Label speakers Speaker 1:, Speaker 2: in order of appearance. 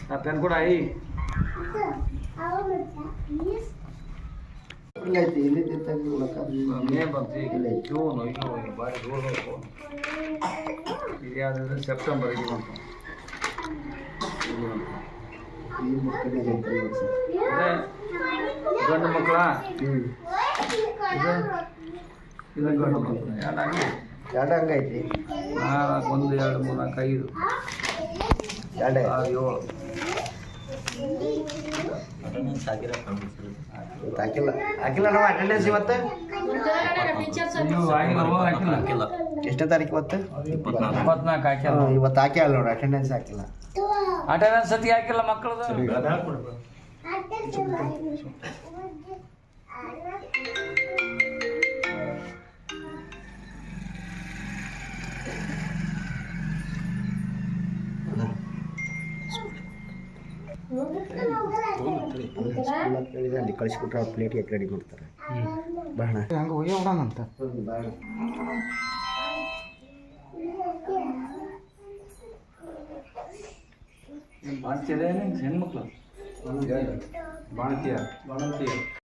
Speaker 1: ಆ ಪೆನ್ ಕೂಡ ಐ
Speaker 2: ಹಿಂಗೈತಿ ಇಲ್ಲಿ
Speaker 1: ಮೇ ಬಂತು ಈಗ ಜೂನ್ ಅಯ್ಯೋ ಭಾರಿ ದೂರ ಈಗ ಯಾವುದಾದ್ರೆ ಸೆಪ್ಟೆಂಬರ್ ಈಗ ಬಂತು ಅದೇ ಗಂಡು ಮಕ್ಕಳ ಇದು ಗಂಡು ಮಕ್ಕಳು
Speaker 2: ಎರಡು ಹಂಗೈತಿ
Speaker 1: 4 1 2 3 4 5
Speaker 2: ಎರಡೇ
Speaker 1: 6 7
Speaker 2: ಹಾಕಿಲ್ಲ ನಾವು ಅಟೆಂಡೆನ್ಸ್ ಇವತ್ತು
Speaker 1: ಹಾಕಿಲ್ಲ
Speaker 2: ಎಷ್ಟನೇ ತಾರೀಕು ಇವತ್ತು
Speaker 1: 24 ಹಾಕ್ಯಾರ
Speaker 2: ಇವತ್ತು ಹಾಕ್ಯಾಳ ನೋಡಿ ಅಟೆಂಡೆನ್ಸ್ ಹಾಕಿಲ್ಲ
Speaker 1: ಅಟೆಂಡೆನ್ಸ್ ಸತಿ ಹಾಕಿಲ್ಲ ಮಕ್ಕಳದು
Speaker 2: ಕೇಳಿದ್ರೆ ಅಲ್ಲಿ ಕಳಿಸ್ಬಿಟ್ರೆ ಅವ್ರು ಪ್ಲೇಟ್ಗೆ ರೆಡಿ ಮಾಡ್ತಾರೆ ಬಾಣ ಹಂಗೆ ಹೋಗಿ ಹೋಗೋಣ ಅಂತ ಬಾಣ
Speaker 1: ಬಾಣ್ತಿಯದೇ ಹೆಣ್ಮಕ್ಳು ಬಾಣ್ತಿಯ